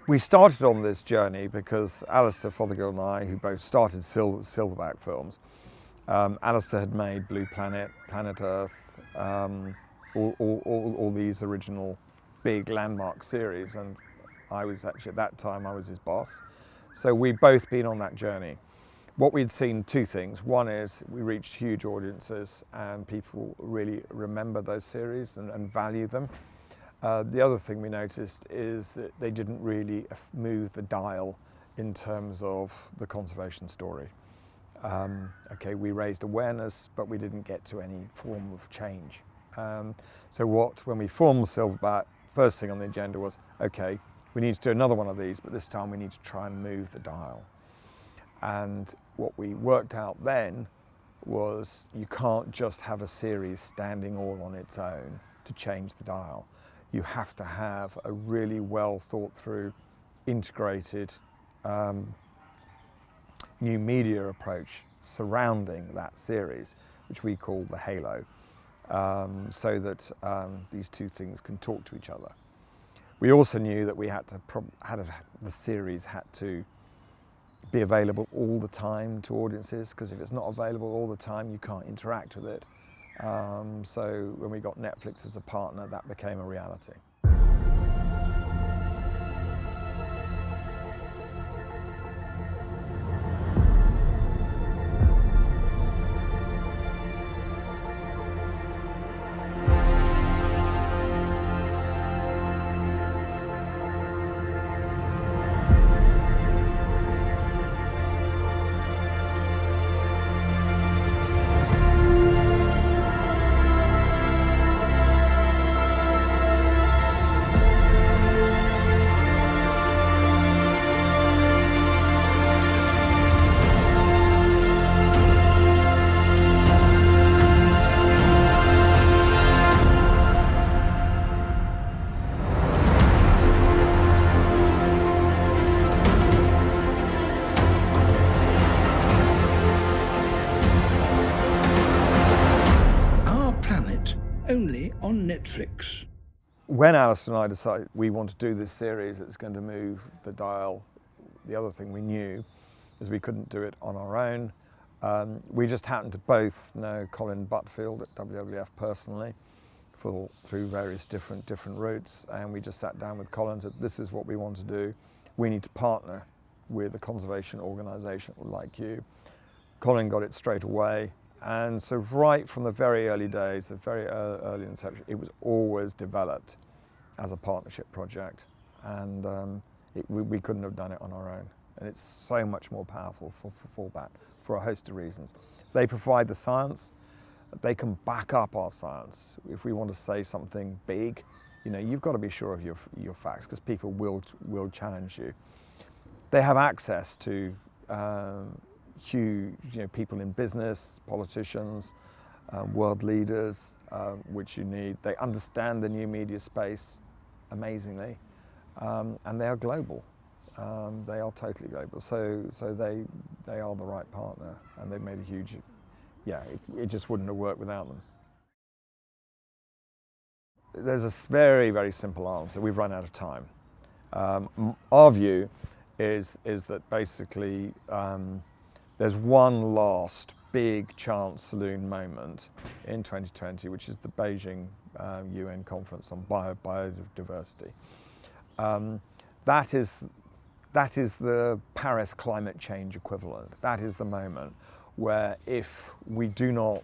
We started on this journey because Alistair Fothergill and I, who both started Silverback films, Alistair had made Blue Planet, Planet Earth, all these original big landmark series, and I was actually, at that time, I was his boss. So we'd both been on that journey. What we'd seen, two things. One is we reached huge audiences and people really remember those series and value them. The other thing we noticed is that they didn't really move the dial in terms of the conservation story. Okay, we raised awareness, but we didn't get to any form of change. When we formed Silverback, first thing on the agenda was, okay, we need to do another one of these, but this time we need to try and move the dial. And what we worked out then was you can't just have a series standing all on its own to change the dial. You have to have a really well thought through, integrated new media approach surrounding that series, which we call the halo, so that these two things can talk to each other. We also knew that we had to the series had to be available all the time to audiences, because if it's not available all the time, you can't interact with it. So when we got Netflix as a partner, that became a reality. Only on Netflix. When Alistair and I decided we want to do this series that's going to move the dial, the other thing we knew is we couldn't do it on our own. We just happened to both know Colin Butfield at WWF personally through various different routes, and we just sat down with Colin and said, this is what we want to do. We need to partner with a conservation organisation like you. Colin got it straight away. And so right from the very early days, the very early inception, it was always developed as a partnership project. And we couldn't have done it on our own. And it's so much more powerful for that, for a host of reasons. They provide the science. They can back up our science. If we want to say something big, you know, you've got to be sure of your facts, because people will challenge you. They have access to huge, people in business, politicians, world leaders, which you need. They understand the new media space amazingly, and they are global. They are totally global. So they are the right partner, and they've made a huge. It just wouldn't have worked without them. There's a very, very simple answer. We've run out of time. Our view is that basically. There's one last big chance saloon moment in 2020, which is the Beijing UN conference on biodiversity. That is the Paris climate change equivalent. That is the moment where, if we do not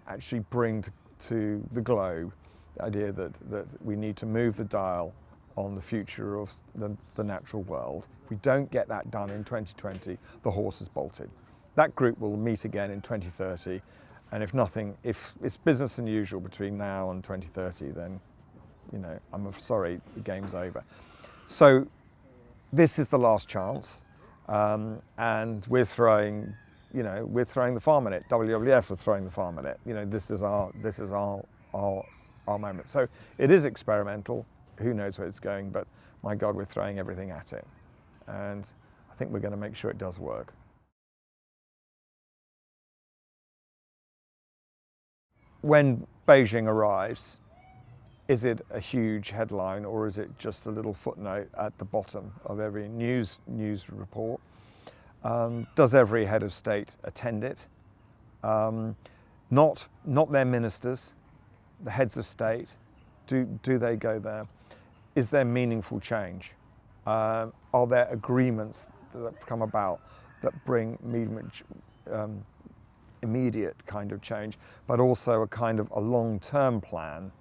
actually bring to the globe the idea that we need to move the dial on the future of the natural world, if we don't get that done in 2020, the horse is bolted. That group will meet again in 2030, and if it's business as usual between now and 2030, then, I'm sorry, the game's over. So this is the last chance, and we're throwing the farm in it. WWF are throwing the farm in it. This is our moment. So it is experimental. Who knows where it's going? But my God, we're throwing everything at it, and I think we're going to make sure it does work. When Beijing arrives, is it a huge headline, or is it just a little footnote at the bottom of every news report? Does every head of state attend it? Not their ministers, the heads of state. Do they go there? Is there meaningful change? Are there agreements that come about that bring immediate kind of change, but also a kind of a long-term plan,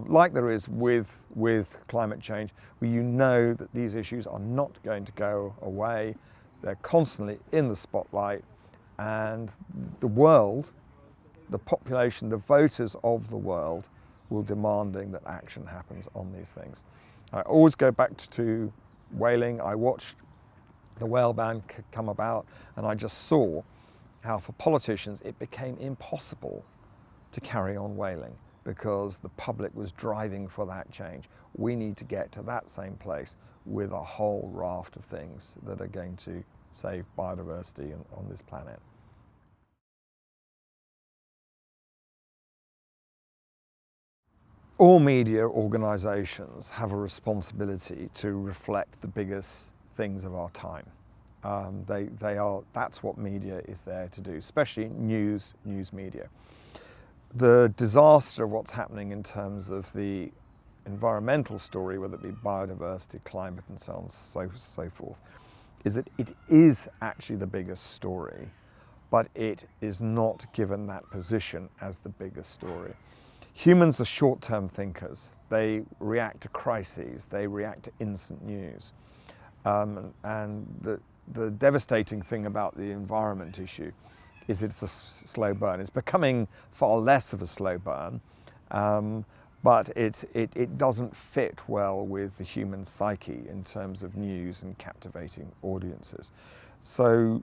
like there is with climate change, where you know that these issues are not going to go away. They're constantly in the spotlight, and the world, the population, the voters of the world will demanding that action happens on these things. I always go back to whaling. I watched the whale ban come about, and I just saw how for politicians it became impossible to carry on whaling because the public was driving for that change. We need to get to that same place with a whole raft of things that are going to save biodiversity on this planet. All media organisations have a responsibility to reflect the biggest things of our time. That's what media is there to do, especially news media. The disaster of what's happening in terms of the environmental story, whether it be biodiversity, climate and so on and so forth, is that it is actually the biggest story, but it is not given that position as the biggest story. Humans are short-term thinkers. They react to crises, they react to instant news. And the devastating thing about the environment issue is it's a slow burn. It's becoming far less of a slow burn, but it doesn't fit well with the human psyche in terms of news and captivating audiences. So,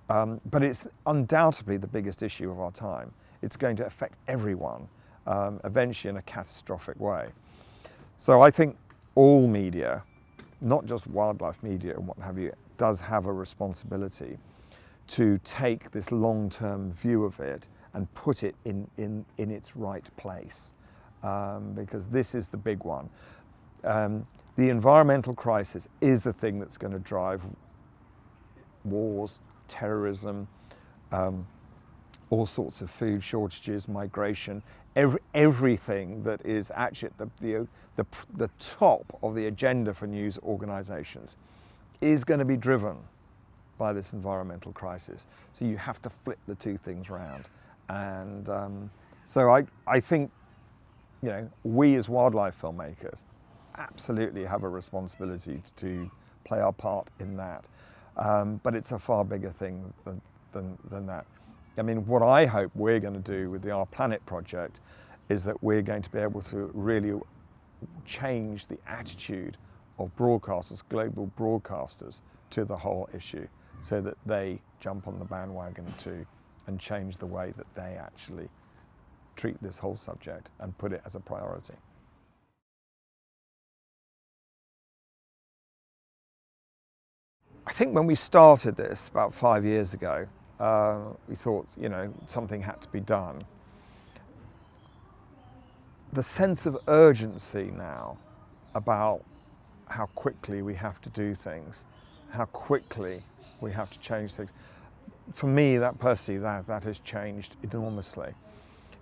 but it's undoubtedly the biggest issue of our time. It's going to affect everyone, eventually in a catastrophic way. So I think all media, not just wildlife media and what have you, does have a responsibility to take this long-term view of it and put it in its right place, because this is the big one. The environmental crisis is the thing that's going to drive wars, terrorism, all sorts of food shortages, migration, everything that is actually at the top of the agenda for news organisations is going to be driven by this environmental crisis. So you have to flip the two things round. And so I think, you know, we as wildlife filmmakers absolutely have a responsibility to play our part in that. But it's a far bigger thing than that. I mean, what I hope we're going to do with the Our Planet project is that we're going to be able to really change the attitude of broadcasters, global broadcasters, to the whole issue, so that they jump on the bandwagon too and change the way that they actually treat this whole subject and put it as a priority. I think when we started this about 5 years ago, we thought, you know, something had to be done. The sense of urgency now about how quickly we have to do things, how quickly we have to change things. For me, that personally, that has changed enormously.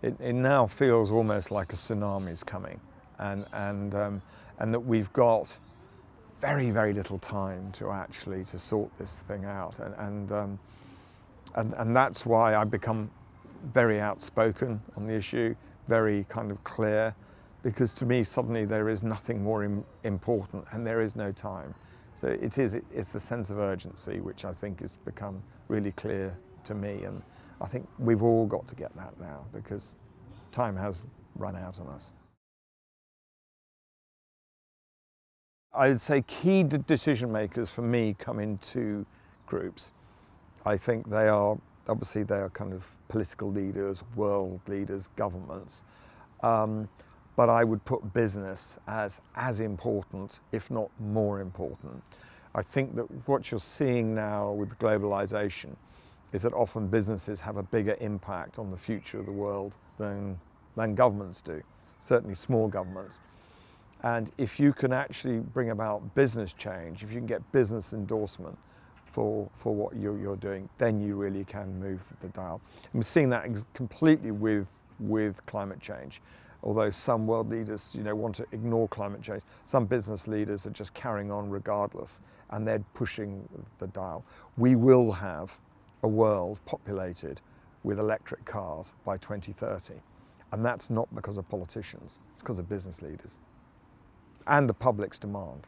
It now feels almost like a tsunami is coming, and that we've got very, very little time to sort this thing out, and that's why I've become very outspoken on the issue, very kind of clear, because to me suddenly there is nothing more important and there is no time. So it's the sense of urgency which I think has become really clear to me, and I think we've all got to get that now because time has run out on us. I would say key decision makers for me come in two groups. I think they are kind of political leaders, world leaders, governments. But I would put business as important, if not more important. I think that what you're seeing now with globalization is that often businesses have a bigger impact on the future of the world than governments do. certainly small governments. And if you can actually bring about business change, if you can get business endorsement for what you're doing, then you really can move the dial. And we're seeing that completely with climate change. Although some world leaders, want to ignore climate change, some business leaders are just carrying on regardless, and they're pushing the dial. We will have a world populated with electric cars by 2030, and that's not because of politicians, it's because of business leaders and the public's demand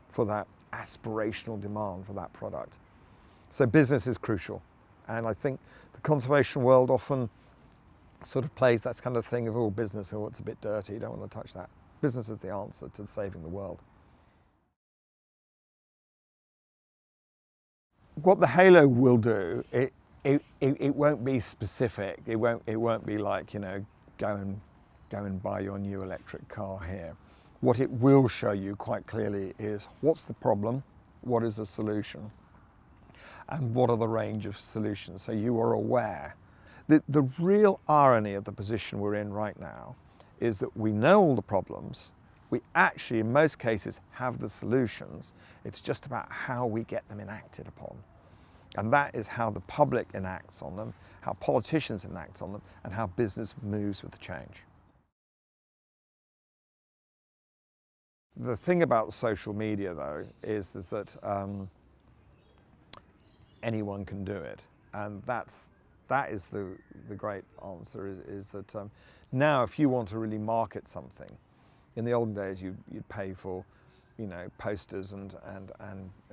for that, aspirational demand for that product. So business is crucial, and I think the conservation world often sort of plays that kind of thing of, oh, business, oh, it's a bit dirty, you don't want to touch that. Business is the answer to saving the world. What the halo will do, it won't be specific. It won't be like, go and buy your new electric car here. What it will show you quite clearly is what's the problem, what is the solution, and what are the range of solutions, so you are aware. The real irony of the position we're in right now is that we know all the problems, we actually in most cases have the solutions, it's just about how we get them enacted upon. And that is how the public enacts on them, how politicians enact on them, and how business moves with the change. The thing about social media though is that anyone can do it, and that is the great answer, is that now if you want to really market something, in the olden days you'd pay for posters and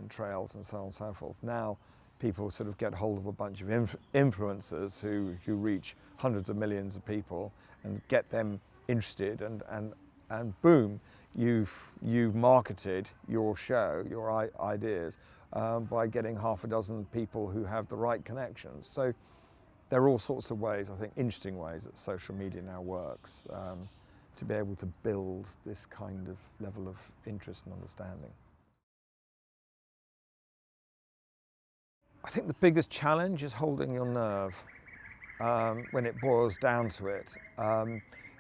trails and so on and so forth. Now people sort of get hold of a bunch of influencers who reach hundreds of millions of people and get them interested, and boom, you've marketed your show, your ideas, by getting half a dozen people who have the right connections. So there are all sorts of ways, I think, interesting ways that social media now works to be able to build this kind of level of interest and understanding. I think the biggest challenge is holding your nerve when it boils down to it.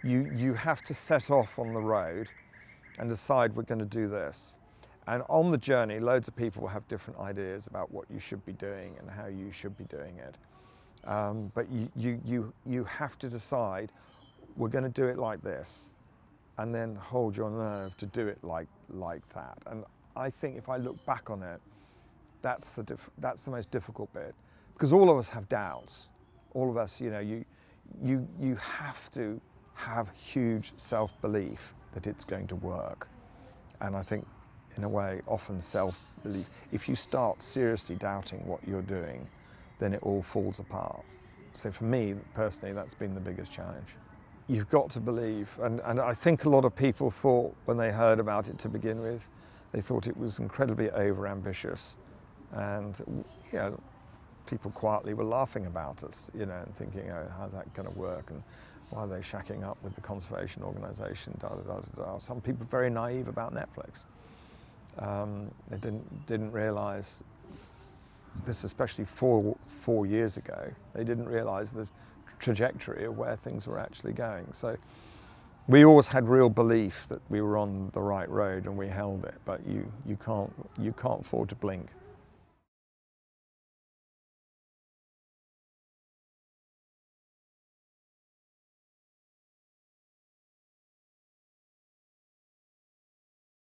You have to set off on the road and decide we're going to do this. And on the journey, loads of people have different ideas about what you should be doing and how you should be doing it. But you have to decide, we're going to do it like this, and then hold your nerve to do it like that. And I think if I look back on it, that's the most difficult bit, because all of us have doubts. All of us, you have to have huge self-belief that it's going to work. And I think, in a way, often self-belief, if you start seriously doubting what you're doing, then it all falls apart. So for me, personally, that's been the biggest challenge. You've got to believe, and I think a lot of people thought when they heard about it to begin with, they thought it was incredibly over-ambitious. And people quietly were laughing about us, and thinking, oh, how's that going to work? And why are they shacking up with the conservation organisation? Some people very naive about Netflix. They didn't realise this, especially four years ago. They didn't realise the trajectory of where things were actually going. So we always had real belief that we were on the right road, and we held it. But you can't afford to blink.